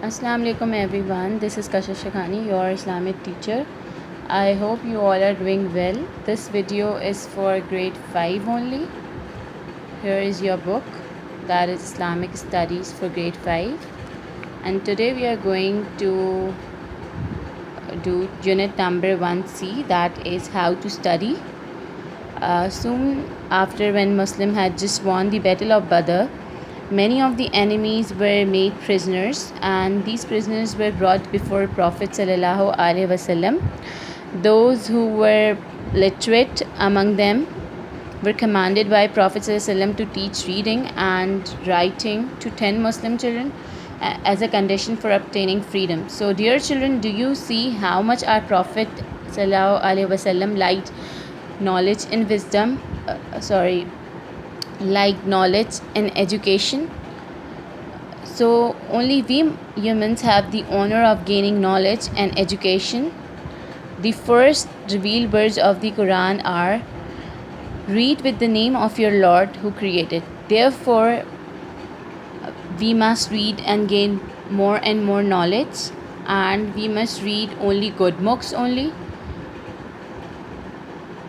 Assalamu alaikum everyone. This is Kashish Shakhani, your Islamic teacher. I hope you all are doing well. This video is for grade 5 only. Here is your book, that is Islamic Studies for grade 5. And today we are going to do unit number 1C, that is how to study. Soon after, when Muslim had just won the Battle of Badr, many of the enemies were made prisoners, and these prisoners were brought before Prophet sallallahu alaihi wasallam. Those who were literate among them were commanded by Prophet sallallahu alaihi wasallam to teach reading and writing to 10 Muslim children as a condition for obtaining freedom. So, dear children, do you see how much our Prophet sallallahu alaihi wasallam liked knowledge and wisdom? Like knowledge and education. So only we humans have the honor of gaining knowledge and education. The first revealed words of the Quran are, read with the name of your Lord who created. Therefore, we must read and gain more and more knowledge, and we must read only good books only,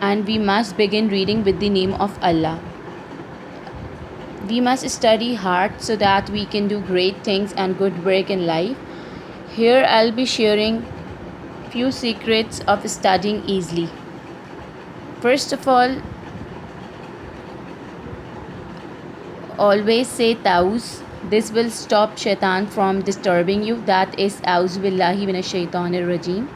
and we must begin reading with the name of Allah. We must study hard so that we can do great things and good work in life. Here I'll be sharing few secrets of studying easily. First of all, always say tauz. This will stop shaitan from disturbing you. That is Auzu billahi minash shaitanir rajeem.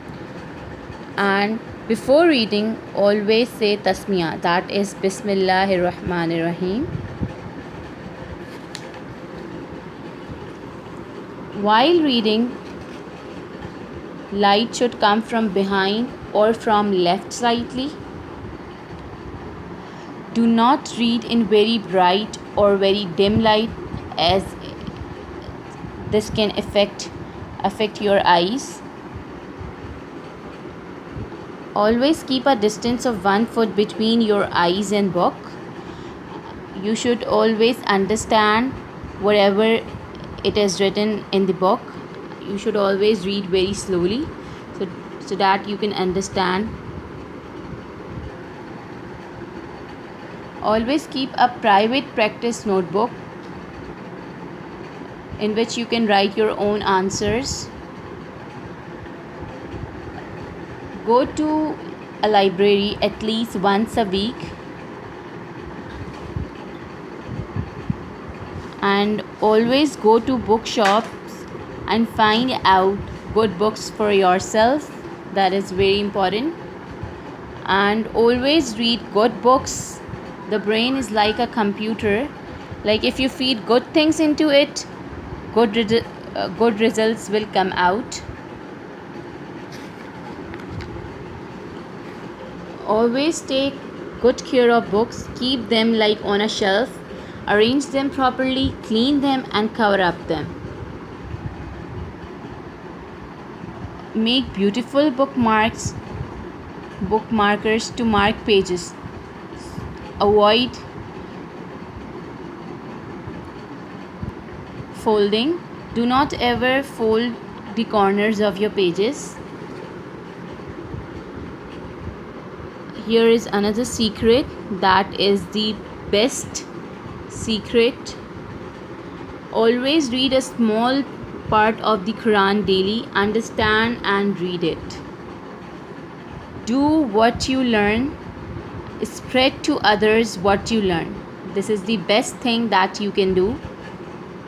And before reading, always say tasmiyah. That is Bismillahir Rahmanir Rahim. While reading, light should come from behind or from left slightly. Do not read in very bright or very dim light, as this can affect your eyes. Always keep a distance of 1 foot between your eyes and book. You should always understand whatever it is written in the book. You should always read very slowly so that you can understand. Always keep a private practice notebook in which you can write your own answers. Go to a library at least once a week, and always go to bookshops and find out good books for yourself. That is very important. And always read good books. The brain is like a computer. Like if you feed good things into it, good results will come out. Always take good care of books. Keep them like on a shelf. Arrange them properly, clean them and cover up them. Make beautiful bookmarkers to mark pages. Avoid folding. Do not ever fold the corners of your pages. Here is another secret, that is the best secret. Always read a small part of the Quran daily. Understand and read it. Do what you learn. Spread to others what you learn. This is the best thing that you can do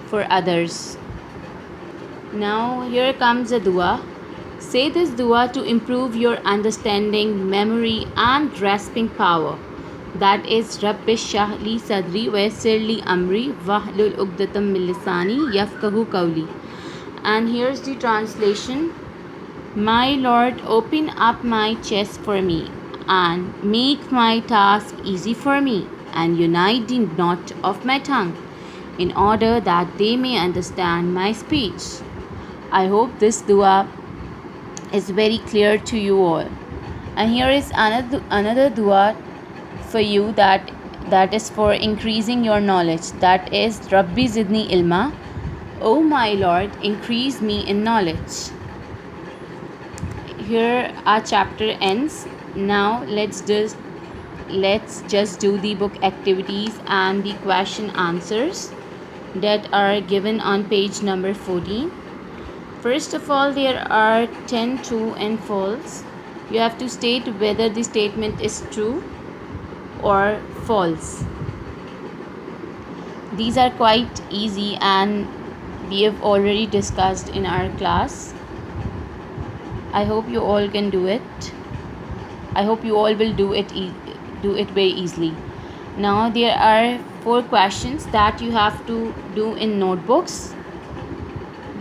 for others. Now here comes a dua. Say this dua to improve your understanding, memory and grasping power. That is Rabbi Shrah li sadri wa yassir li amri wahlul uqdatam min lisani yafqahu qawli. And here's the translation. My Lord, open up my chest for me and make my task easy for me, and unite the knot of my tongue in order that they may understand my speech. I hope this dua is very clear to you all. And here is another dua for you that is for increasing your knowledge. That is Rabbi Zidni Ilma. O my Lord, increase me in knowledge. Here our chapter ends. Now let's just do the book activities and the question answers that are given on page number 14. First of all, there are 10 true and false. You have to state whether the statement is true or false. These are quite easy and we have already discussed in our class. I hope you all can do it. I hope you all will do it very easily. Now there are 4 questions that you have to do in notebooks.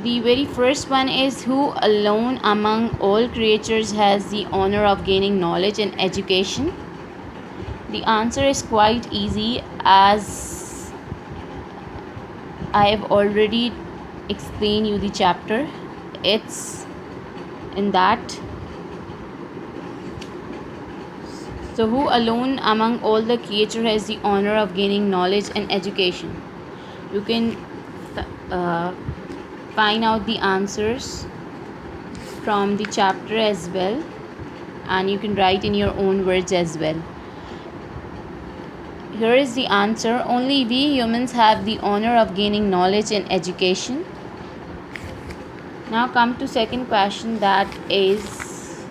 The very first one is, who alone among all creatures has the honor of gaining knowledge and education? The answer is quite easy, as I have already explained you the chapter. It's in that. So who alone among all the creature has the honor of gaining knowledge and education? You can find out the answers from the chapter as well, and you can write in your own words as well. Here is the answer: only we humans have the honor of gaining knowledge and education. Now come to second question, that is,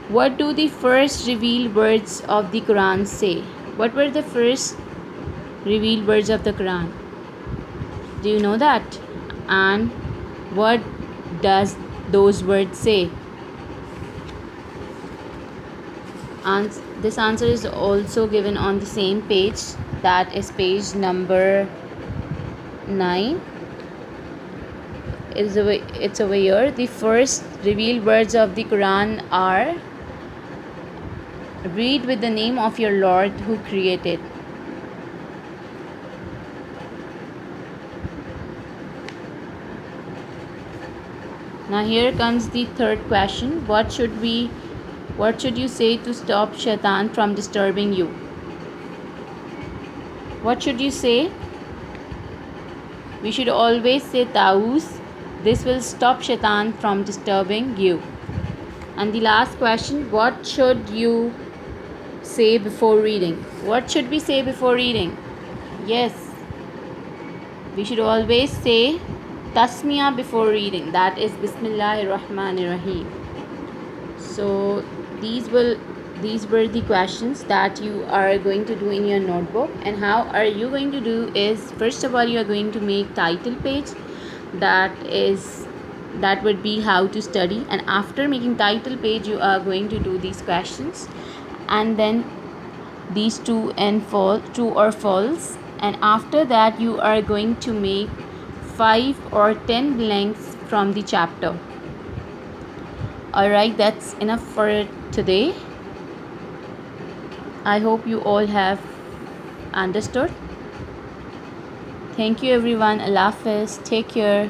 what do the first revealed words of the Quran say? What were the first revealed words of the Quran? Do you know that? And what does those words say? And this answer is also given on the same page, that is page number 9. It's over here. The first revealed words of the Quran are, read with the name of your Lord who created. Now here comes the third question. What should you say to stop Shaitan from disturbing you? What should you say? We should always say Ta'uz. This will stop Shaitan from disturbing you. And the last question, what should you say before reading? What should we say before reading? Yes, we should always say Tasmiyah before reading, that is Bismillahir Rahmanir Rahim. So these were the questions that you are going to do in your notebook. And how are you going to do is, first of all, you are going to make title page, that would be how to study, and after making title page you are going to do these questions, and then these true or false, and after that you are going to make 5 or 10 blanks from the chapter. Alright, that's enough for today. I hope you all have understood. Thank you everyone. Allah Hafiz. Take care.